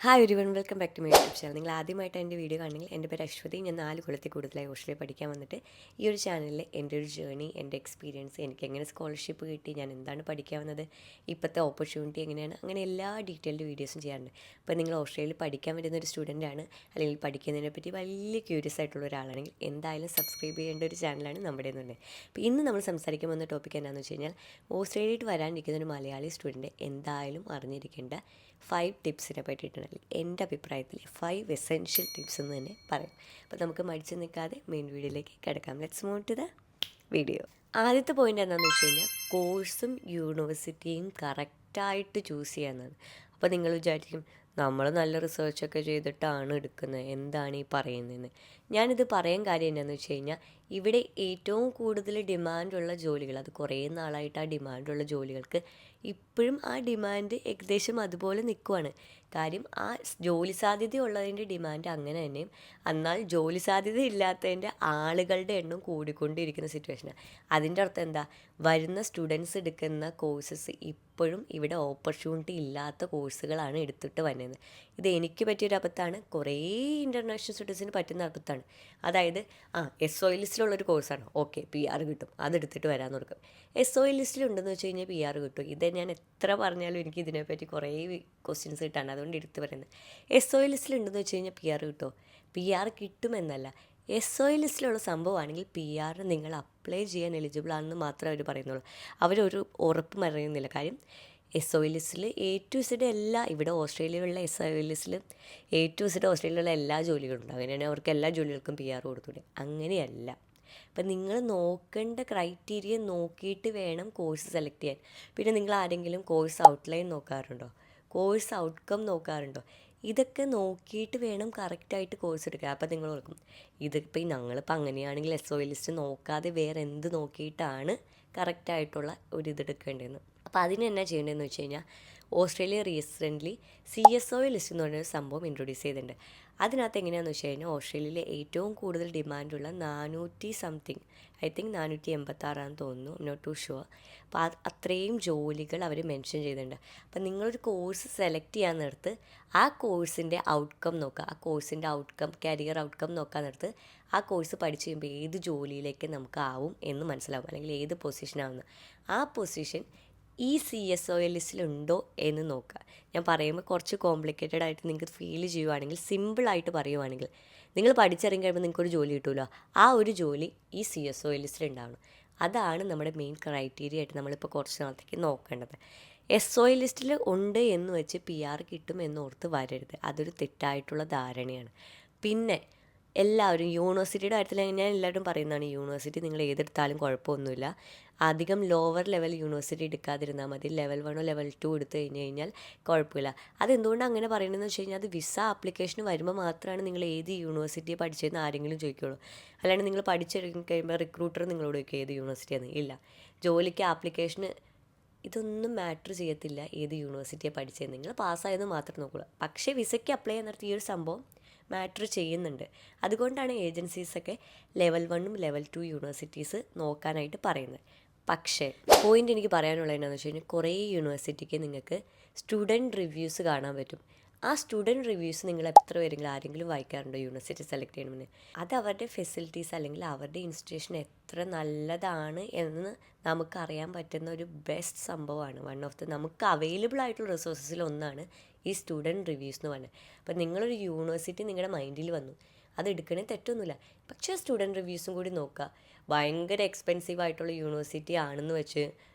Hi everyone, welcome back to my YouTube channel. നിങ്ങൾ ആദ്യമായിട്ട് എൻ്റെ വീഡിയോ കാണണമെങ്കിൽ എൻ്റെ പേര് അശ്വതി. ഞാൻ 4 കൊല്ലത്തിൽ കൂടുതലായി ഓസ്ട്രേലിയ പഠിക്കാൻ വന്നിട്ട് ഈ ഒരു ചാനലിൽ എൻ്റെ ഒരു ജേർണി, എൻ്റെ എക്സ്പീരിയൻസ്, എനിക്ക് എങ്ങനെ സ്കോളർഷിപ്പ് കിട്ടി, ഞാൻ എന്താണ് പഠിക്കാൻ വന്നത്, ഇപ്പോഴത്തെ ഓപ്പർച്യൂണിറ്റി എങ്ങനെയാണ്, അങ്ങനെ എല്ലാ ഡീറ്റെയിൽഡ് വീഡിയോസും ചെയ്യാറുണ്ട്. അപ്പോൾ നിങ്ങൾ ഓസ്ട്രേലിയയിൽ പഠിക്കാൻ വരുന്ന ഒരു സ്റ്റുഡൻ്റാണ്, അല്ലെങ്കിൽ പഠിക്കുന്നതിനെ പറ്റി വലിയ ക്യൂരിയസ് ആയിട്ടുള്ള ഒരാളാണെങ്കിൽ എന്തായാലും സബ്സ്ക്രൈബ് ചെയ്യേണ്ട ഒരു ചാനലാണ് നമ്മുടെ എന്ന് പറഞ്ഞത്. അപ്പോൾ ഇന്ന് നമ്മൾ സംസാരിക്കാൻ വന്ന ടോപ്പിക് എന്താണെന്ന് വെച്ച് കഴിഞ്ഞാൽ, ഓസ്ട്രേലിയയിൽ വരാനിരിക്കുന്ന ഒരു മലയാളി സ്റ്റുഡൻറ്റ് എന്തായാലും അറിഞ്ഞിരിക്കേണ്ട 5 ടിപ്സിനെ പറ്റിയിട്ടാണ് എൻ്റെ അഭിപ്രായത്തിൽ 5 എസെൻഷ്യൽ ടിപ്സ് എന്ന് തന്നെ പറയും. അപ്പോൾ നമുക്ക് മടിച്ചു നിൽക്കാതെ മെയിൻ വീഡിയോയിലേക്ക് കിടക്കാം. Let's move to the video. ആദ്യത്തെ പോയിൻ്റ് എന്താണെന്ന് വെച്ച് കഴിഞ്ഞാൽ, കോഴ്സും യൂണിവേഴ്സിറ്റിയും കറക്റ്റായിട്ട് ചൂസ് ചെയ്യാമെന്നാണ്. അപ്പോൾ നിങ്ങൾ വിചാരിക്കും, നമ്മൾ നല്ല റിസർച്ചൊക്കെ ചെയ്തിട്ടാണ് എടുക്കുന്നത്, എന്താണ് ഈ പറയുന്നതെന്ന്. ഞാനിത് പറയാൻ കാര്യം എന്താണെന്ന് വെച്ച് കഴിഞ്ഞാൽ, ഇവിടെ ഏറ്റവും കൂടുതൽ ഡിമാൻഡുള്ള ജോലികൾ, അത് കുറേ നാളായിട്ട് ആ ഡിമാൻഡുള്ള ജോലികൾക്ക് ഇപ്പോഴും ആ ഡിമാൻഡ് ഏകദേശം അതുപോലെ നിൽക്കുവാണ്. കാര്യം ആ ജോലി സാധ്യതയുള്ളതിൻ്റെ ഡിമാൻഡ് അങ്ങനെ തന്നെയും, എന്നാൽ ജോലി സാധ്യത ഇല്ലാത്തതിൻ്റെ ആളുകളുടെ എണ്ണം കൂടിക്കൊണ്ടിരിക്കുന്ന സിറ്റുവേഷനാണ്. അതിൻ്റെ അർത്ഥം എന്താ, വരുന്ന സ്റ്റുഡൻസ് എടുക്കുന്ന കോഴ്സസ് ഇപ്പോഴും ഇവിടെ ഓപ്പർച്യൂണിറ്റി ഇല്ലാത്ത കോഴ്സുകളാണ് എടുത്തിട്ട് വരുന്നത്. ഇത് എനിക്ക് പറ്റിയൊരു അബദ്ധമാണ്, കുറേ ഇൻ്റർനാഷണൽ സ്റ്റുഡൻസിന് പറ്റുന്ന അബദ്ധമാണ്. അതായത് SOE ലിസ്റ്റിലുള്ളൊരു കോഴ്സാണ്, ഓക്കെ PR കിട്ടും, അതെടുത്തിട്ട് വരാൻ കൊടുക്കും. SOE ലിസ്റ്റിലുണ്ടെന്ന് വെച്ച് കഴിഞ്ഞാൽ PR കിട്ടും. ഇത് ഞാൻ എത്ര പറഞ്ഞാലും എനിക്ക് ഇതിനെപ്പറ്റി കുറേ ക്വസ്റ്റ്യൻസ് കിട്ടാണ്, അതുകൊണ്ട് എടുത്ത് പറയുന്നത്. SOE ലിസ്റ്റിലുണ്ടെന്ന് വെച്ച് കഴിഞ്ഞാൽ PR കിട്ടുമോ? PR കിട്ടുമെന്നല്ല, SOE ലിസ്റ്റിലുള്ള സംഭവമാണെങ്കിൽ PR നിങ്ങൾ അപ്ലൈ ചെയ്യാൻ എലിജിബിൾ ആണെന്ന് മാത്രമേ അവർ പറയുന്നുള്ളൂ. അവരൊരു ഉറപ്പ് പറയുന്നില്ല. കാര്യം SOE ലിസ്റ്റിൽ A to Z എല്ലാ, ഇവിടെ ഓസ്ട്രേലിയയിലുള്ള SOE ലിസ്റ്റിൽ A to Z ഓസ്ട്രേലിയയിലുള്ള എല്ലാ ജോലികളുണ്ട്. അങ്ങനെയാണ് അവർക്ക് എല്ലാ ജോലികൾക്കും PR കൊടുത്തൂടെ? അങ്ങനെയല്ല. അപ്പം നിങ്ങൾ നോക്കേണ്ട ക്രൈറ്റീരിയ നോക്കിയിട്ട് വേണം കോഴ്സ് സെലക്ട് ചെയ്യാൻ. പിന്നെ നിങ്ങൾ ആരെങ്കിലും കോഴ്സ് ഔട്ട്ലൈൻ നോക്കാറുണ്ടോ, കോഴ്സ് ഔട്ട്കം നോക്കാറുണ്ടോ? ഇതൊക്കെ നോക്കിയിട്ട് വേണം കറക്റ്റായിട്ട് കോഴ്സ് എടുക്കുക. അപ്പോൾ നിങ്ങൾ ഓർക്കും, ഇതിപ്പോൾ ഞങ്ങളിപ്പോൾ അങ്ങനെയാണെങ്കിൽ SOE ലിസ്റ്റ് നോക്കാതെ വേറെ എന്ത് നോക്കിയിട്ടാണ് കറക്റ്റായിട്ടുള്ള ഒരു ഇതെടുക്കേണ്ടതെന്ന്. അപ്പോൾ അതിന് എന്നാ ചെയ്യേണ്ടതെന്ന് വെച്ച് കഴിഞ്ഞാൽ, ഓസ്ട്രേലിയ റീസെൻ്റ്ലി CSOE ലിസ്റ്റ് എന്ന് പറഞ്ഞൊരു സംഭവം ഇൻട്രൊഡ്യൂസ് ചെയ്തിട്ടുണ്ട്. അതിനകത്ത് എങ്ങനെയാണെന്ന് വെച്ച് കഴിഞ്ഞാൽ, ഓസ്ട്രേലിയയിലെ ഏറ്റവും കൂടുതൽ ഡിമാൻഡുള്ള 400 സംതിങ്, ഐ തിങ്ക് 486 തോന്നുന്നു, നോട്ട് ടു ഷുവർ. അപ്പോൾ അത്രയും ജോലികൾ അവർ മെൻഷൻ ചെയ്തിട്ടുണ്ട്. അപ്പം നിങ്ങളൊരു കോഴ്സ് സെലക്ട് ചെയ്യാൻ നേരത്ത് ആ കോഴ്സിൻ്റെ ഔട്ട്കം നോക്കുക, ആ കോഴ്സിൻ്റെ ഔട്ട്കം, കരിയർ ഔട്ട്കം നോക്കാൻ നേരത്ത് ആ കോഴ്സ് പഠിച്ച് കഴിയുമ്പോൾ ഏത് ജോലിയിലേക്ക് നമുക്ക് ആവും എന്ന് മനസ്സിലാവും, അല്ലെങ്കിൽ ഏത് പൊസിഷനാവുന്നു. ആ പൊസിഷൻ ഈ CSOE ലിസ്റ്റിലുണ്ടോ എന്ന് നോക്കുക. ഞാൻ പറയുമ്പോൾ കുറച്ച് കോംപ്ലിക്കേറ്റഡ് ആയിട്ട് നിങ്ങൾക്ക് ഫീൽ ചെയ്യുവാണെങ്കിൽ, സിമ്പിളായിട്ട് പറയുവാണെങ്കിൽ, നിങ്ങൾ പഠിച്ചിറങ്ങി കഴിയുമ്പോൾ നിങ്ങൾക്കൊരു ജോലി കിട്ടുമല്ലോ, ആ ഒരു ജോലി ഈ CSOE ലിസ്റ്റിലുണ്ടാവണം. അതാണ് നമ്മുടെ മെയിൻ ക്രൈറ്റീരിയ ആയിട്ട് നമ്മളിപ്പോൾ കുറച്ച് നാളത്തേക്ക് നോക്കേണ്ടത്. SOE ലിസ്റ്റിൽ ഉണ്ട് എന്ന് വെച്ച് PR കിട്ടും എന്നോർത്ത് വരരുത്, അതൊരു തെറ്റായിട്ടുള്ള ധാരണയാണ്. പിന്നെ എല്ലാവരും യൂണിവേഴ്സിറ്റിയുടെ കാര്യത്തിൽ ഞാൻ എല്ലാവരും പറയുന്നതാണ്, യൂണിവേഴ്സിറ്റി നിങ്ങൾ ഏതെടുത്താലും കുഴപ്പമൊന്നുമില്ല, അധികം ലോവർ ലെവൽ യൂണിവേഴ്സിറ്റി എടുക്കാതിരുന്നാൽ മതി. ലെവൽ 1 ലെവൽ 2 എടുത്തു കഴിഞ്ഞ് കഴിഞ്ഞാൽ കുഴപ്പമില്ല. അതെന്തുകൊണ്ട് അങ്ങനെ പറയുന്നതെന്ന് വെച്ച് കഴിഞ്ഞാൽ, അത് വിസ ആപ്ലിക്കേഷൻ വരുമ്പോൾ മാത്രമാണ് നിങ്ങൾ ഏത് യൂണിവേഴ്സിറ്റിയെ പഠിച്ചതെന്ന് ആരെങ്കിലും ചോദിക്കുകയുള്ളൂ. അല്ലാണ്ട് നിങ്ങൾ പഠിച്ചിറങ്ങി കഴിയുമ്പോൾ റിക്രൂട്ടർ നിങ്ങളോട് ചോദിക്കുക ഏത് യൂണിവേഴ്സിറ്റിയാണ്. ഇല്ല, ജോലിക്ക് ആപ്ലിക്കേഷന് ഇതൊന്നും മാറ്റർ ചെയ്യത്തില്ല ഏത് യൂണിവേഴ്സിറ്റിയാണ് പഠിച്ചത്, നിങ്ങൾ പാസ്സായെന്ന് മാത്രം നോക്കുക. പക്ഷേ വിസയ്ക്ക് അപ്ലൈ ചെയ്യാൻ നേരത്തെ ഈ ഒരു സംഭവം മാറ്റർ ചെയ്യുന്നുണ്ട്. അതുകൊണ്ടാണ് ഏജൻസീസൊക്കെ ലെവൽ 1 ലെവൽ 2 യൂണിവേഴ്സിറ്റീസ് നോക്കാനായിട്ട് പറയുന്നത്. പക്ഷേ പോയിൻ്റ് എനിക്ക് പറയാനുള്ളത് എന്താണെന്ന് വെച്ച് കഴിഞ്ഞാൽ, കുറേ യൂണിവേഴ്സിറ്റിക്ക് നിങ്ങൾക്ക് സ്റ്റുഡൻറ്റ് റിവ്യൂസ് കാണാൻ പറ്റും. ആ സ്റ്റുഡൻറ്റ് റിവ്യൂസ് നിങ്ങൾ എത്ര പേരെങ്കിലും ആരെങ്കിലും വായിക്കാറുണ്ടോ യൂണിവേഴ്സിറ്റി സെലക്ട് ചെയ്യണമെന്ന്? അത് അവരുടെ ഫെസിലിറ്റീസ് അല്ലെങ്കിൽ അവരുടെ ഇൻസ്റ്റിറ്റ്യൂഷൻ എത്ര നല്ലതാണ് എന്ന് നമുക്കറിയാൻ പറ്റുന്ന ഒരു ബെസ്റ്റ് സംഭവമാണ്. വൺ ഓഫ് ദ നമുക്ക് അവൈലബിൾ ആയിട്ടുള്ള റിസോഴ്സസിൽ ഒന്നാണ് ഈ സ്റ്റുഡൻറ്റ് റിവ്യൂസ് എന്ന് പറഞ്ഞത്. അപ്പം നിങ്ങളൊരു യൂണിവേഴ്സിറ്റി നിങ്ങളുടെ മൈൻഡിൽ വന്നു, അത് എടുക്കണേ തെറ്റൊന്നുമില്ല, പക്ഷേ സ്റ്റുഡൻറ്റ് റിവ്യൂസും കൂടി നോക്കുക. ഭയങ്കര എക്സ്പെൻസീവ് ആയിട്ടുള്ള യൂണിവേഴ്സിറ്റി ആണെന്ന് വെച്ച്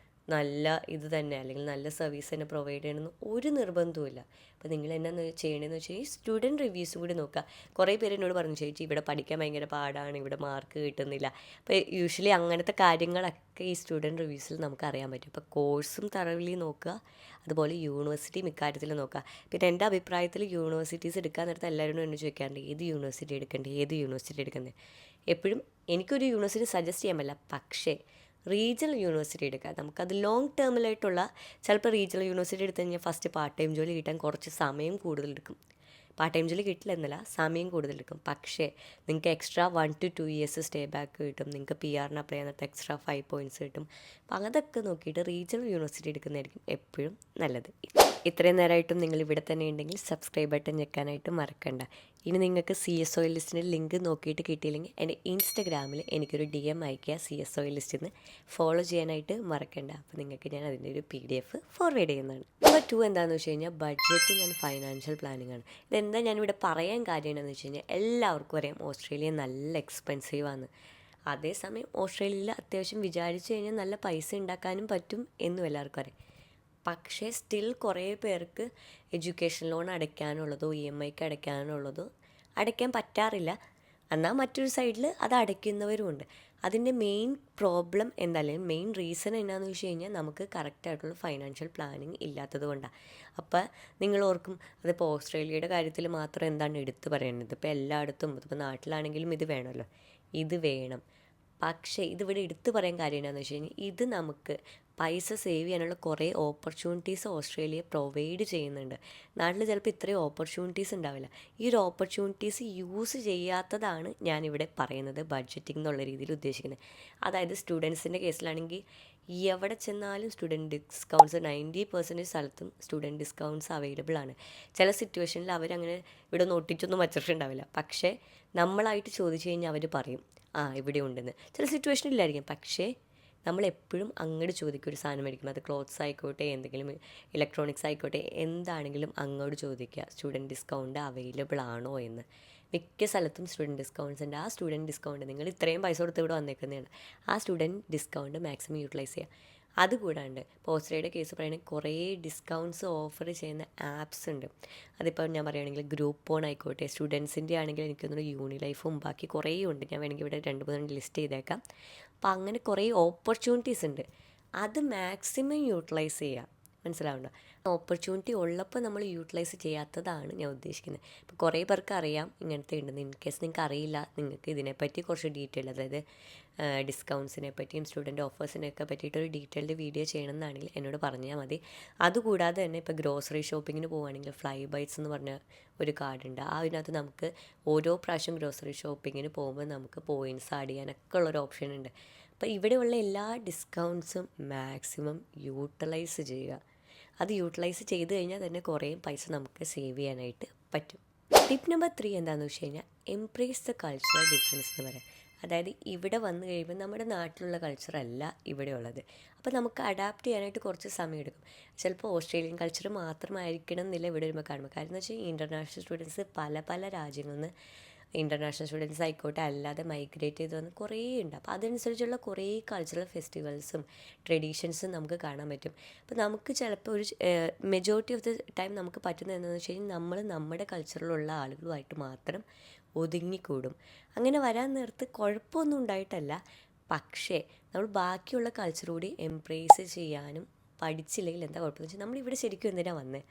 നല്ല ഇത് തന്നെ, അല്ലെങ്കിൽ നല്ല സർവീസ് തന്നെ പ്രൊവൈഡ് ചെയ്യണമെന്ന് ഒരു നിർബന്ധവുമില്ല. അപ്പോൾ നിങ്ങൾ എന്നാന്ന് ചെയ്യണമെന്ന് വെച്ചാൽ, ഈ സ്റ്റുഡൻറ്റ് റിവ്യൂസും കൂടി നോക്കുക. കുറേ പേര് എന്നോട് പറഞ്ഞു, ചേച്ചി ഇവിടെ പഠിക്കാൻ ഭയങ്കര പാടാണ്, ഇവിടെ മാർക്ക് കിട്ടുന്നില്ല. അപ്പോൾ യൂഷ്വലി അങ്ങനത്തെ കാര്യങ്ങളൊക്കെ ഈ സ്റ്റുഡൻറ്റ് റിവ്യൂസിൽ നമുക്ക് അറിയാൻ പറ്റും. അപ്പോൾ കോഴ്സും തറവിലി നോക്കുക, അതുപോലെ യൂണിവേഴ്സിറ്റിയും ഇക്കാര്യത്തിൽ നോക്കുക. പിന്നെ എൻ്റെ അഭിപ്രായത്തിൽ യൂണിവേഴ്സിറ്റീസ് എടുക്കാൻ നേരത്തെ എല്ലാവരും എന്നെ ചോദിക്കാറുണ്ട്, ഏത് യൂണിവേഴ്സിറ്റി എടുക്കേണ്ടത്. എപ്പോഴും എനിക്കൊരു യൂണിവേഴ്സിറ്റി സജസ്റ്റ് ചെയ്യാൻ പറ്റില്ല, പക്ഷേ റീജിയണൽ യൂണിവേഴ്സിറ്റി എടുക്കുക. നമുക്കത് ലോങ് ടേമിലായിട്ടുള്ള, ചിലപ്പോൾ റീജിയണൽ യൂണിവേഴ്സിറ്റി എടുത്തു കഴിഞ്ഞാൽ ഫസ്റ്റ് പാർട്ട് ടൈം ജോലി കിട്ടാൻ കുറച്ച് സമയം കൂടുതലെടുക്കും. പാർട്ട് ടൈം ജോലി കിട്ടില്ല എന്നല്ല, സമയം കൂടുതലെടുക്കും. പക്ഷേ നിങ്ങൾക്ക് extra 1 to 2 years stay back കിട്ടും. നിങ്ങൾക്ക് PR അപ്ലൈ ചെയ്യാൻ എക്സ്ട്രാ 5 points കിട്ടും. അപ്പോൾ അതൊക്കെ നോക്കിയിട്ട് റീജിയണൽ യൂണിവേഴ്സിറ്റി എടുക്കുന്നതായിരിക്കും എപ്പോഴും നല്ലത്. ഇത്രയും നേരമായിട്ടും നിങ്ങൾ ഇവിടെ തന്നെ ഉണ്ടെങ്കിൽ സബ്സ്ക്രൈബ് ബട്ടൺ ഞെക്കാനായിട്ട് മറക്കണ്ട. ഇനി നിങ്ങൾക്ക് CSOL ലിസ്റ്റിൻ്റെ ലിങ്ക് നോക്കിയിട്ട് കിട്ടിയില്ലെങ്കിൽ എൻ്റെ ഇൻസ്റ്റഗ്രാമിൽ എനിക്കൊരു DM അയയ്ക്കുക. CSOL ലിസ്റ്റിൽ നിന്ന് ഫോളോ ചെയ്യാനായിട്ട് മറക്കണ്ട. അപ്പോൾ നിങ്ങൾക്ക് ഞാൻ അതിൻ്റെ ഒരു PDF ഫോർവേഡ് ചെയ്യുന്നതാണ്. നമ്പർ 2 എന്താണെന്ന് വെച്ച് കഴിഞ്ഞാൽ ബഡ്ജറ്റിംഗ് ആൻഡ് ഫൈനാൻഷ്യൽ പ്ലാനിങ് ആണ്. ഇതെന്താ ഞാനിവിടെ പറയാൻ കാര്യം എന്താണെന്ന് വെച്ച് കഴിഞ്ഞാൽ എല്ലാവർക്കും അറിയാം ഓസ്ട്രേലിയ നല്ല എക്സ്പെൻസീവാണ്. അതേസമയം ഓസ്ട്രേലിയയിൽ അത്യാവശ്യം വിചാരിച്ചു കഴിഞ്ഞാൽ നല്ല പൈസ ഉണ്ടാക്കാനും പറ്റും എന്നും എല്ലാവർക്കും അറിയാം. പക്ഷേ സ്റ്റിൽ കുറേ പേർക്ക് എഡ്യൂക്കേഷൻ ലോൺ അടയ്ക്കാനുള്ളതോ EMIക്ക് അടയ്ക്കാനുള്ളതോ അടയ്ക്കാൻ പറ്റാറില്ല. എന്നാൽ മറ്റൊരു സൈഡിൽ അത് അടയ്ക്കുന്നവരുമുണ്ട്. അതിൻ്റെ മെയിൻ പ്രോബ്ലം എന്താ, അല്ലെങ്കിൽ മെയിൻ റീസൺ എന്താണെന്ന് വെച്ച് കഴിഞ്ഞാൽ നമുക്ക് കറക്റ്റായിട്ടുള്ള ഫൈനാൻഷ്യൽ പ്ലാനിങ് ഇല്ലാത്തത് കൊണ്ടാണ്. അപ്പോൾ നിങ്ങൾ ഓർക്കും അതിപ്പോൾ ഓസ്ട്രേലിയയുടെ കാര്യത്തിൽ മാത്രം എന്താണ് എടുത്തു പറയുന്നത്, ഇപ്പോൾ എല്ലായിടത്തും ഇപ്പോൾ നാട്ടിലാണെങ്കിലും ഇത് വേണമല്ലോ, ഇത് വേണം. പക്ഷേ ഇതിവിടെ എടുത്തു പറയാൻ കാര്യം എന്താണെന്ന് വെച്ച് കഴിഞ്ഞാൽ ഇത് നമുക്ക് പൈസ സേവ് ചെയ്യാനുള്ള കുറേ ഓപ്പർച്യൂണിറ്റീസ് ഓസ്ട്രേലിയ പ്രൊവൈഡ് ചെയ്യുന്നുണ്ട്. നാട്ടിൽ ചിലപ്പോൾ ഇത്രയും ഓപ്പർച്യൂണിറ്റീസ് ഉണ്ടാവില്ല. ഈ ഒരു ഓപ്പർച്യൂണിറ്റീസ് യൂസ് ചെയ്യാത്തതാണ് ഞാനിവിടെ പറയുന്നത് ബഡ്ജറ്റിംഗ് എന്നുള്ള രീതിയിൽ ഉദ്ദേശിക്കുന്നത്. അതായത് സ്റ്റുഡൻസിൻ്റെ കേസിലാണെങ്കിൽ എവിടെ ചെന്നാലും സ്റ്റുഡൻറ്റ് ഡിസ്കൗണ്ട്സ് 90% സ്ഥലത്തും സ്റ്റുഡൻറ്റ് ഡിസ്കൗണ്ട്സ് അവൈലബിൾ ആണ്. ചില സിറ്റുവേഷനിൽ അവരങ്ങനെ ഇവിടെ നോട്ടിച്ചൊന്നും വച്ചിട്ടുണ്ടാവില്ല. പക്ഷേ നമ്മളായിട്ട് ചോദിച്ചു കഴിഞ്ഞാൽ അവർ പറയും ഇവിടെ ഉണ്ടെന്ന്. ചില സിറ്റുവേഷനിലായിരിക്കും, പക്ഷേ നമ്മളെപ്പോഴും അങ്ങോട്ട് ചോദിക്കും. ഒരു സാധനം മേടിക്കും, അത് ക്ലോത്ത്സ് ആയിക്കോട്ടെ, എന്തെങ്കിലും ഇലക്ട്രോണിക്സ് ആയിക്കോട്ടെ, എന്താണെങ്കിലും അങ്ങോട്ട് ചോദിക്കുക സ്റ്റുഡൻറ്റ് ഡിസ്കൗണ്ട് അവൈലബിൾ ആണോ എന്ന്. മിക്ക സ്ഥലത്തും സ്റ്റുഡൻറ്റ് ഡിസ്കൗണ്ട്സ് ഉണ്ട്. ആ സ്റ്റുഡൻറ്റ് ഡിസ്കൗണ്ട് നിങ്ങൾ ഇത്രയും പൈസ കൊടുത്ത് ഇവിടെ വന്നേക്കുന്നതാണ്, ആ സ്റ്റുഡൻറ്റ് ഡിസ്കൗണ്ട് മാക്സിമം യൂട്ടിലൈസ് ചെയ്യുക. അതുകൂടാണ്ട് ഇപ്പോൾ ഓസ്ട്രേലിയയുടെ കേസ് പറയുകയാണെങ്കിൽ കുറേ ഡിസ്കൗണ്ട്സ് ഓഫർ ചെയ്യുന്ന ആപ്സ് ഉണ്ട്. അതിപ്പോൾ ഞാൻ പറയുകയാണെങ്കിൽ ഗ്രൂപ്പ് ഓൺ ആയിക്കോട്ടെ, സ്റ്റുഡൻസിൻ്റെ ആണെങ്കിൽ എനിക്ക് തോന്നുന്നു യൂണിലൈഫും ബാക്കി കുറേ ഉണ്ട്. ഞാൻ വേണമെങ്കിൽ ഇവിടെ 2-3 ലിസ്റ്റ് ചെയ്തേക്കാം. അപ്പോൾ അങ്ങനെ കുറേ ഓപ്പർച്യൂണിറ്റീസ് ഉണ്ട്. അത് മാക്സിമം യൂട്ടിലൈസ് ചെയ്യുക. മനസ്സിലാവുണ്ടോ? ഓപ്പർച്യൂണിറ്റി ഉള്ളപ്പോൾ നമ്മൾ യൂട്ടിലൈസ് ചെയ്യാത്തതാണ് ഞാൻ ഉദ്ദേശിക്കുന്നത്. ഇപ്പോൾ കുറേ പേർക്ക് അറിയാം ഇങ്ങനത്തെ ഉണ്ടെന്ന്. ഇൻ കേസ് നിങ്ങൾക്ക് അറിയില്ല, നിങ്ങൾക്ക് ഇതിനെപ്പറ്റി കുറച്ച് ഡീറ്റെയിൽ, അതായത് ഡിസ്കൗണ്ട്സിനെ പറ്റിയും സ്റ്റുഡൻറ്റ് ഓഫേഴ്സിനെയൊക്കെ പറ്റിയിട്ടൊരു ഡീറ്റെയിൽഡ് വീഡിയോ ചെയ്യണമെന്നാണെങ്കിൽ എന്നോട് പറഞ്ഞാൽ മതി. അതുകൂടാതെ തന്നെ ഇപ്പോൾ ഗ്രോസറി ഷോപ്പിങ്ങിന് പോവുകയാണെങ്കിൽ ഫ്ലൈ ബൈറ്റ്സ് എന്ന് പറഞ്ഞ ഒരു കാർഡുണ്ട്. അതിനകത്ത് നമുക്ക് ഓരോ പ്രാവശ്യം ഗ്രോസറി ഷോപ്പിങ്ങിന് പോകുമ്പോൾ നമുക്ക് പോയിൻറ്റ്സ് ആഡ് ചെയ്യാനൊക്കെ ഉള്ളൊരു ഓപ്ഷൻ ഉണ്ട്. അപ്പോൾ ഇവിടെയുള്ള എല്ലാ ഡിസ്കൗണ്ട്സും മാക്സിമം യൂട്ടിലൈസ് ചെയ്യുക. അത് യൂട്ടിലൈസ് ചെയ്ത് കഴിഞ്ഞാൽ തന്നെ കുറേ പൈസ നമുക്ക് സേവ് ചെയ്യാനായിട്ട് പറ്റും. ടിപ്പ് നമ്പർ 3 എന്താണെന്ന് വെച്ച് കഴിഞ്ഞാൽ എംബ്രേസ് ദ കൾച്ചറൽ ഡിഫറൻസ് എന്ന് പറയാം. അതായത് ഇവിടെ വന്നു കഴിയുമ്പോൾ നമ്മുടെ നാട്ടിലുള്ള കൾച്ചറല്ല ഇവിടെ ഉള്ളത്. അപ്പോൾ നമുക്ക് അഡാപ്റ്റ് ചെയ്യാനായിട്ട് കുറച്ച് സമയം എടുക്കും. ചിലപ്പോൾ ഓസ്ട്രേലിയൻ കൾച്ചർ മാത്രമായിരിക്കണം എന്നില്ല ഇവിടെ വരുമ്പോൾ കാണുമ്പോൾ. കാര്യം എന്ന് വെച്ചാൽ ഇൻ്റർനാഷണൽ സ്റ്റുഡൻസ് പല രാജ്യങ്ങളിൽ നിന്ന്, ഇൻ്റർനാഷണൽ സ്റ്റുഡൻസ് ആയിക്കോട്ടെ അല്ലാതെ മൈഗ്രേറ്റ് ചെയ്ത് വന്ന് കുറേ ഉണ്ട്. അപ്പോൾ അതനുസരിച്ചുള്ള കുറേ കൾച്ചറൽ ഫെസ്റ്റിവൽസും ട്രഡീഷൻസും നമുക്ക് കാണാൻ പറ്റും. അപ്പോൾ നമുക്ക് ചിലപ്പോൾ ഒരു മെജോറിറ്റി ഓഫ് ദി ടൈം നമുക്ക് പറ്റുന്നത് എന്താണെന്ന് വെച്ച് കഴിഞ്ഞാൽ നമ്മൾ നമ്മുടെ കൾച്ചറിലുള്ള ആളുകളുമായിട്ട് മാത്രം ഒതുങ്ങിക്കൂടും. അങ്ങനെ വരാൻ നേരത്ത് കുഴപ്പമൊന്നും ഉണ്ടായിട്ടല്ല, പക്ഷേ നമ്മൾ ബാക്കിയുള്ള കൾച്ചർ കൂടി എംബ്രേസ് ചെയ്യാനും പഠിച്ചില്ലെങ്കിൽ എന്താ കുഴപ്പമെന്ന് വെച്ചാൽ നമ്മളിവിടെ ശരിക്കും എന്തിനാണ് വന്നത്.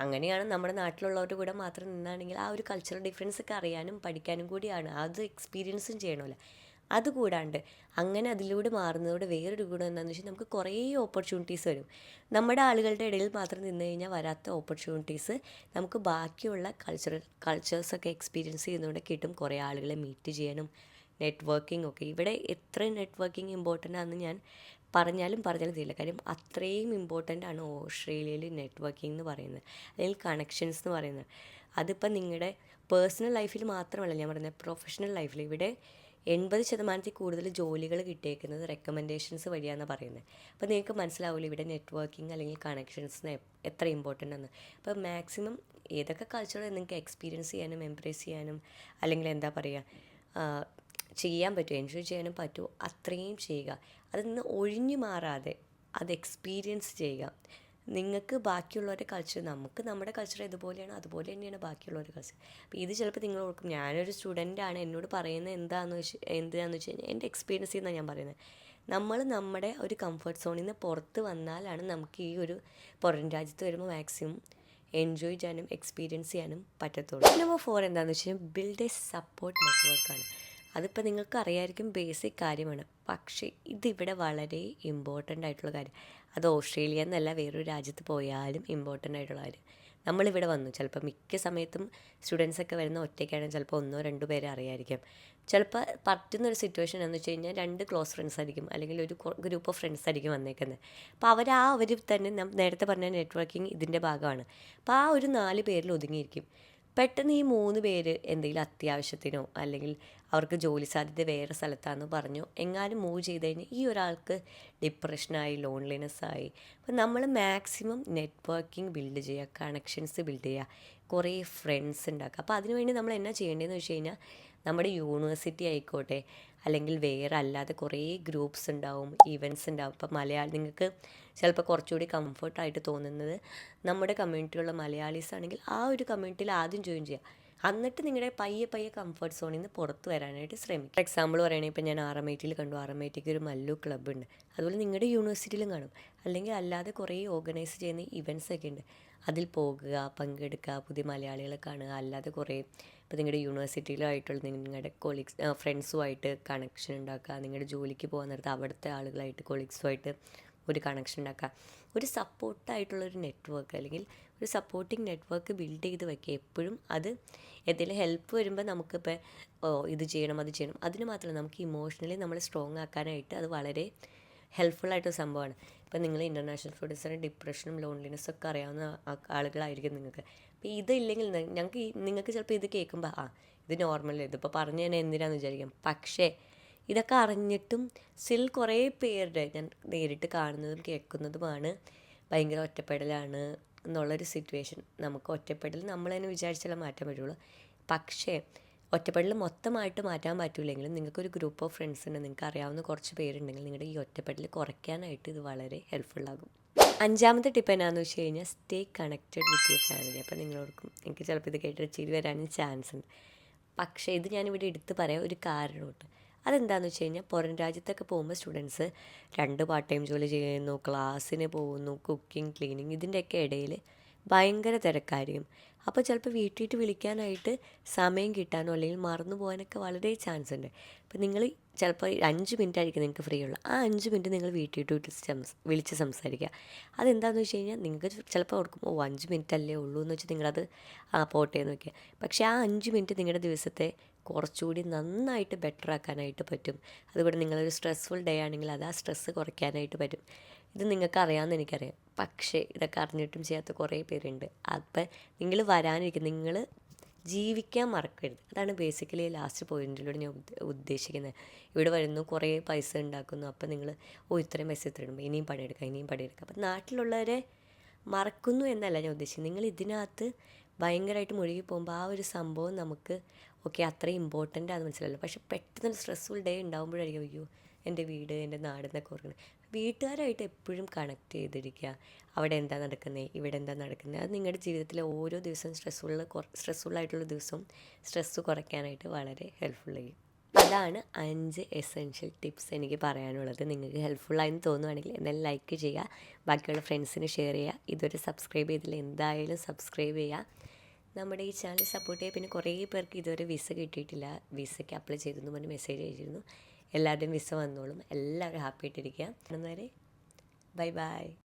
അങ്ങനെയാണ് നമ്മുടെ നാട്ടിലുള്ളവരുടെ കൂടെ മാത്രം നിന്നാണെങ്കിൽ ആ ഒരു കൾച്ചറൽ ഡിഫറൻസ് ഒക്കെ അറിയാനും പഠിക്കാനും കൂടിയാണ്, അത് എക്സ്പീരിയൻസും ചെയ്യണമല്ലോ. അതുകൂടാണ്ട് അങ്ങനെ അതിലൂടെ മാറുന്നതോടെ വേറൊരു ഗുണം എന്താണെന്ന് വെച്ചാൽ നമുക്ക് കുറേ ഓപ്പർച്യൂണിറ്റീസ് വരും. നമ്മുടെ ആളുകളുടെ ഇടയിൽ മാത്രം നിന്ന് കഴിഞ്ഞാൽ വരാത്ത ഓപ്പർച്യൂണിറ്റീസ് നമുക്ക് ബാക്കിയുള്ള കൾച്ചേഴ്സൊക്കെ എക്സ്പീരിയൻസ് ചെയ്യുന്നതുകൊണ്ട് കിട്ടും. കുറേ ആളുകളെ മീറ്റ് ചെയ്യാനും നെറ്റ്വർക്കിംഗ് ഒക്കെ. ഇവിടെ എത്ര നെറ്റ്വർക്കിംഗ് ഇമ്പോർട്ടൻ്റ് ആണെന്ന് ഞാൻ പറഞ്ഞാലും തീരില്ല. കാര്യം അത്രയും ഇമ്പോർട്ടൻ്റ് ആണ് ഓസ്ട്രേലിയയിൽ നെറ്റ്വർക്കിംഗ് എന്ന് പറയുന്നത്, അല്ലെങ്കിൽ കണക്ഷൻസ് എന്ന് പറയുന്നത്. അതിപ്പോൾ നിങ്ങളുടെ പേഴ്സണൽ ലൈഫിൽ മാത്രമല്ല ഞാൻ പറയുന്നത്, പ്രൊഫഷണൽ ലൈഫിൽ ഇവിടെ 80% കൂടുതൽ ജോലികൾ കിട്ടിയേക്കുന്നത് റെക്കമെൻഡേഷൻസ് വഴിയാണെന്ന് പറയുന്നത്. അപ്പോൾ നിങ്ങൾക്ക് മനസ്സിലാവില്ല ഇവിടെ നെറ്റ്വർക്കിംഗ് അല്ലെങ്കിൽ കണക്ഷൻസിന് എത്ര ഇമ്പോർട്ടൻ്റ് ആണ്. അപ്പോൾ മാക്സിമം ഏതൊക്കെ കൾച്ചർ നിങ്ങൾക്ക് എക്സ്പീരിയൻസ് ചെയ്യാനും എംബ്രേസ് ചെയ്യാനും അല്ലെങ്കിൽ എന്താ പറയുക ചെയ്യാൻ പറ്റുമോ, എൻജോയ് ചെയ്യാനും പറ്റുമോ അത്രയും ചെയ്യുക. അതിൽ നിന്ന് ഒഴിഞ്ഞു മാറാതെ അത് എക്സ്പീരിയൻസ് ചെയ്യുക. നിങ്ങൾക്ക് ബാക്കിയുള്ളവരുടെ കൾച്ചർ, നമുക്ക് നമ്മുടെ കൾച്ചർ ഇതുപോലെയാണ്, അതുപോലെ തന്നെയാണ് ബാക്കിയുള്ളവരുടെ കൾച്ചർ. അപ്പോൾ ഇത് ചിലപ്പോൾ നിങ്ങൾ ഓർക്കും ഞാനൊരു സ്റ്റുഡൻ്റാണ്, എന്നോട് പറയുന്നത് എന്താണെന്ന് വെച്ച് കഴിഞ്ഞാൽ എൻ്റെ എക്സ്പീരിയൻസ് എന്നാണ് ഞാൻ പറയുന്നത്. നമ്മൾ നമ്മുടെ ഒരു കംഫർട്ട് സോണിൽ നിന്ന് പുറത്ത് വന്നാലാണ് നമുക്ക് ഈ ഒരു പുറം രാജ്യത്ത് വരുമ്പോൾ മാക്സിമം എൻജോയ് ചെയ്യാനും എക്സ്പീരിയൻസ് ചെയ്യാനും പറ്റത്തുള്ളൂ. നമ്പർ 4 എന്താണെന്ന് വെച്ച് കഴിഞ്ഞാൽ ബിൽഡ് എ സപ്പോർട്ട് നെറ്റ്വർക്കാണ്. അതിപ്പോൾ നിങ്ങൾക്ക് അറിയാമായിരിക്കും, ബേസിക് കാര്യമാണ്. പക്ഷേ ഇതിവിടെ വളരെ ഇമ്പോർട്ടൻ്റ് ആയിട്ടുള്ള കാര്യം. അത് ഓസ്ട്രേലിയ എന്നല്ല വേറൊരു രാജ്യത്ത് പോയാലും ഇമ്പോർട്ടൻ്റ് ആയിട്ടുള്ള കാര്യം. നമ്മളിവിടെ വന്നു, ചിലപ്പോൾ മിക്ക സമയത്തും സ്റ്റുഡൻസൊക്കെ വരുന്ന ഒറ്റയ്ക്കാണ്, ചിലപ്പോൾ 1-2 പേരെ അറിയായിരിക്കും. ചിലപ്പോൾ പറ്റുന്നൊരു സിറ്റുവേഷൻ എന്ന് വെച്ച് കഴിഞ്ഞാൽ 2 ക്ലോസ് ഫ്രണ്ട്സ് ആയിരിക്കും, അല്ലെങ്കിൽ ഒരു ഗ്രൂപ്പ് ഓഫ് ഫ്രണ്ട്സ് ആയിരിക്കും വന്നേക്കുന്നത്. അപ്പോൾ അവർ തന്നെ നേരത്തെ പറഞ്ഞ നെറ്റ്വർക്കിംഗ് ഇതിൻ്റെ ഭാഗമാണ്. അപ്പോൾ ആ ഒരു 4 പേരിൽ ഒതുങ്ങിയിരിക്കും. പെട്ടെന്ന് ഈ 3 പേര് എന്തെങ്കിലും അത്യാവശ്യത്തിനോ അല്ലെങ്കിൽ അവർക്ക് ജോലി സാധ്യത വേറെ സ്ഥലത്താണെന്ന് പറഞ്ഞോ എങ്ങാനും മൂവ് ചെയ്ത് കഴിഞ്ഞാൽ ഈ ഒരാൾക്ക് ഡിപ്രഷനായി, ലോൺലിനെസ്സായി. അപ്പം നമ്മൾ മാക്സിമം നെറ്റ്വർക്കിംഗ് ബിൽഡ് ചെയ്യുക, കണക്ഷൻസ് ബിൽഡ് ചെയ്യുക, കുറേ ഫ്രണ്ട്സ് ഉണ്ടാക്കുക. അപ്പോൾ അതിനുവേണ്ടി നമ്മൾ എന്നാ ചെയ്യേണ്ടതെന്ന് വെച്ച് കഴിഞ്ഞാൽ നമ്മുടെ യൂണിവേഴ്സിറ്റി ആയിക്കോട്ടെ, അല്ലെങ്കിൽ വേറെ അല്ലാതെ കുറേ ഗ്രൂപ്പ്സ് ഉണ്ടാവും, ഈവൻറ്റ്സ് ഉണ്ടാവും. ഇപ്പം നിങ്ങൾക്ക് ചിലപ്പോൾ കുറച്ചുകൂടി കംഫർട്ടായിട്ട് തോന്നുന്നത് നമ്മുടെ കമ്മ്യൂണിറ്റിയിലുള്ള മലയാളീസ് ആണെങ്കിൽ ആ ഒരു കമ്മ്യൂണിറ്റിയിൽ ആദ്യം ജോയിൻ ചെയ്യുക. എന്നിട്ട് നിങ്ങളുടെ പയ്യെ കംഫർട്ട് സോണിൽ നിന്ന് പുറത്ത് വരാനായിട്ട് ശ്രമിക്കുക. ഫോർ എക്സാമ്പിൾ പറയുകയാണെങ്കിൽ ഇപ്പം ഞാൻ ആറമേറ്റിൽ കണ്ടു, ആറമേറ്റിക്ക് ഒരു മല്ലു ക്ലബ്ബ് ഉണ്ട്. അതുപോലെ നിങ്ങളുടെ യൂണിവേഴ്സിറ്റിയിലും കാണും. അല്ലെങ്കിൽ അല്ലാതെ കുറേ ഓർഗനൈസ് ചെയ്യുന്ന ഇവൻറ്റ്സ് ഒക്കെ ഉണ്ട്. അതിൽ പോകുക, പങ്കെടുക്കുക, പുതിയ മലയാളികളെ കാണുക. അല്ലാതെ കുറേ ഇപ്പോൾ നിങ്ങളുടെ യൂണിവേഴ്സിറ്റിയിലായിട്ടുള്ള നിങ്ങളുടെ ഫ്രണ്ട്സുമായിട്ട് കണക്ഷൻ ഉണ്ടാക്കുക. നിങ്ങളുടെ ജോലിക്ക് പോകാൻ നേരത്ത് അവിടുത്തെ ആളുകളായിട്ട്, കൊളീഗ്സുമായിട്ട് ഒരു കണക്ഷൻ ഉണ്ടാക്കുക. ഒരു സപ്പോർട്ടായിട്ടുള്ളൊരു നെറ്റ്വർക്ക്, അല്ലെങ്കിൽ ഒരു സപ്പോർട്ടിങ് നെറ്റ്വർക്ക് ബിൽഡ് ചെയ്ത് വയ്ക്കുക. എപ്പോഴും അത് എന്തെങ്കിലും ഹെൽപ്പ് വരുമ്പോൾ നമുക്കിപ്പോൾ ഇത് ചെയ്യണം, അത് ചെയ്യണം, അതിന് മാത്രമല്ല നമുക്ക് ഇമോഷണലി നമ്മൾ സ്ട്രോങ് ആക്കാനായിട്ട് അത് വളരെ ഹെൽപ്ഫുള്ളായിട്ടൊരു സംഭവമാണ്. ഇപ്പം നിങ്ങൾ ഇൻ്റർനാഷണൽ സ്റ്റുഡൻസിന് ഡിപ്രഷനും ലോൺലിനെസ്സും ഒക്കെ അറിയാവുന്ന ആളുകളായിരിക്കും നിങ്ങൾക്ക്. അപ്പോൾ ഇതില്ലെങ്കിൽ നിങ്ങൾക്ക് ചിലപ്പോൾ ഇത് കേൾക്കുമ്പോൾ ഇത് നോർമൽ, ഇതിപ്പോൾ പറഞ്ഞു തന്നെ എന്തിനാണെന്ന് വിചാരിക്കാം. പക്ഷേ ഇതൊക്കെ അറിഞ്ഞിട്ടും സ്റ്റിൽ കുറേ പേരുടെ ഞാൻ നേരിട്ട് കാണുന്നതും കേൾക്കുന്നതുമാണ് ഭയങ്കര ഒറ്റപ്പെടലാണ് എന്നുള്ളൊരു സിറ്റുവേഷൻ. നമുക്ക് ഒറ്റപ്പെടൽ നമ്മൾ തന്നെ വിചാരിച്ചാലേ മാറ്റാൻ പറ്റുള്ളൂ. പക്ഷേ ഒറ്റപ്പെടൽ മൊത്തമായിട്ട് മാറ്റാൻ പറ്റില്ലെങ്കിലും നിങ്ങൾക്കൊരു ഗ്രൂപ്പ് ഓഫ് ഫ്രണ്ട്സ് ഉണ്ട്, നിങ്ങൾക്ക് അറിയാവുന്ന കുറച്ച് പേരുണ്ടെങ്കിൽ നിങ്ങളുടെ ഈ ഒറ്റപ്പെടൽ കുറയ്ക്കാനായിട്ട് ഇത് വളരെ ഹെൽപ്ഫുള്ളാകും. 5ാമത്തെ ടിപ്പ് എന്നാന്ന് വെച്ച് കഴിഞ്ഞാൽ stay connected with your family. അപ്പോൾ നിങ്ങളോർക്കും എനിക്ക് ചിലപ്പോൾ ഇത് കേട്ടിട്ട് ചിരി വരാനും ചാൻസ് ഉണ്ട്. പക്ഷേ ഇത് ഞാനിവിടെ എടുത്ത് പറയാൻ ഒരു കാരണമുണ്ട്. അതെന്താണെന്ന് വെച്ച് കഴിഞ്ഞാൽ പുറം രാജ്യത്തൊക്കെ പോകുമ്പോൾ സ്റ്റുഡൻസ് 2 പാർട്ട് ടൈം ജോലി ചെയ്യുന്നു, ക്ലാസ്സിന് പോകുന്നു, കുക്കിംഗ്, ക്ലീനിങ്, ഇതിൻ്റെയൊക്കെ ഇടയിൽ ഭയങ്കര തിരക്കായിരിക്കും. അപ്പോൾ ചിലപ്പോൾ വീട്ടിൽ വിളിക്കാനായിട്ട് സമയം കിട്ടാനോ അല്ലെങ്കിൽ മറന്നു പോകാനൊക്കെ വളരെ ചാൻസ് ഉണ്ട്. അപ്പോൾ നിങ്ങൾ ചിലപ്പോൾ 5 മിനിറ്റ് ആയിരിക്കും നിങ്ങൾക്ക് ഫ്രീ ഉള്ളത്. ആ 5 മിനിറ്റ് നിങ്ങൾ വീട്ടിൽ വിളിച്ച് സംസാരിക്കുക. അതെന്താണെന്ന് വെച്ച് കഴിഞ്ഞാൽ നിങ്ങൾക്ക് ചിലപ്പോൾ ഓർക്കും 5 മിനിറ്റ് അല്ലേ ഉള്ളൂ എന്ന് വെച്ച് നിങ്ങളത് പോട്ടെ എന്ന് വയ്ക്കുക. പക്ഷേ ആ 5 മിനിറ്റ് നിങ്ങളുടെ ദിവസത്തെ കുറച്ചുകൂടി നന്നായിട്ട് ബെറ്റർ ആക്കാനായിട്ട് പറ്റും. അതുകൊണ്ട് നിങ്ങളൊരു സ്ട്രെസ്ഫുൾ ഡേ ആണെങ്കിൽ അത് ആ സ്ട്രെസ്സ് കുറയ്ക്കാനായിട്ട് പറ്റും. ഇത് നിങ്ങൾക്ക് അറിയാമെന്ന് എനിക്കറിയാം. പക്ഷേ ഇതൊക്കെ അറിഞ്ഞിട്ടും ചെയ്യാത്ത കുറേ പേരുണ്ട്. അപ്പം നിങ്ങൾ വരാനിരിക്കും, നിങ്ങൾ ജീവിക്കാൻ മറക്കരുത്. അതാണ് ബേസിക്കലി ലാസ്റ്റ് പോയിന്റിലൂടെ ഞാൻ ഉദ്ദേശിക്കുന്നത്. ഇവിടെ വരുന്നു, കുറേ പൈസ ഉണ്ടാക്കുന്നു, അപ്പം നിങ്ങൾ ഇത്രയും പൈസ ഇത്ര ഇടുമ്പോൾ ഇനിയും പണിയെടുക്കാം. അപ്പം നാട്ടിലുള്ളവരെ മറക്കുന്നു എന്നല്ല ഞാൻ ഉദ്ദേശിക്കുന്നത്. നിങ്ങൾ ഇതിനകത്ത് ഭയങ്കരമായിട്ട് മുഴുകി പോകുമ്പോൾ ആ ഒരു സംഭവം നമുക്ക് അത്രയും ഇമ്പോർട്ടൻ്റ് ആണെന്ന് മനസ്സിലല്ലോ. പക്ഷെ പെട്ടെന്ന് സ്ട്രെസ്ഫുൾ ഡേ ഉണ്ടാകുമ്പോഴായിരിക്കും അയ്യോ എൻ്റെ വീട്, എൻ്റെ നാട് എന്നൊക്കെ ഓർക്കുന്നത്. വീട്ടുകാരായിട്ട് എപ്പോഴും കണക്ട് ചെയ്തിരിക്കുക. അവിടെ എന്താ നടക്കുന്നത്, ഇവിടെ എന്താ നടക്കുന്നത്, അത് നിങ്ങളുടെ ജീവിതത്തിലെ ഓരോ ദിവസവും സ്ട്രെസ്ഫുള്ളായിട്ടുള്ള ദിവസവും സ്ട്രെസ്സ് കുറയ്ക്കാനായിട്ട് വളരെ ഹെൽപ്ഫുൾ ചെയ്യും. അതാണ് 5 എസെൻഷ്യൽ ടിപ്സ് എനിക്ക് പറയാനുള്ളത്. നിങ്ങൾക്ക് ഹെൽപ്ഫുള്ളായെന്ന് തോന്നുകയാണെങ്കിൽ എന്തായാലും ലൈക്ക് ചെയ്യുക, ബാക്കിയുള്ള ഫ്രണ്ട്സിന് ഷെയർ ചെയ്യുക. ഇതുവരെ സബ്സ്ക്രൈബ് ചെയ്തില്ല എന്തായാലും സബ്സ്ക്രൈബ് ചെയ്യുക. നമ്മുടെ ഈ ചാനൽ സപ്പോർട്ട് ചെയ്യുക. പിന്നെ കുറേ പേർക്ക് ഇതുവരെ വിസ കിട്ടിയിട്ടില്ല, വിസയ്ക്ക് അപ്ലൈ ചെയ്തെന്ന് പറഞ്ഞ് മെസ്സേജ് അയച്ചിരുന്നു. എല്ലാവരുടെയും വിസ വന്നോളും. എല്ലാവരും ഹാപ്പി ആയിട്ടിരിക്കുക. എന്നവരെ ബൈ.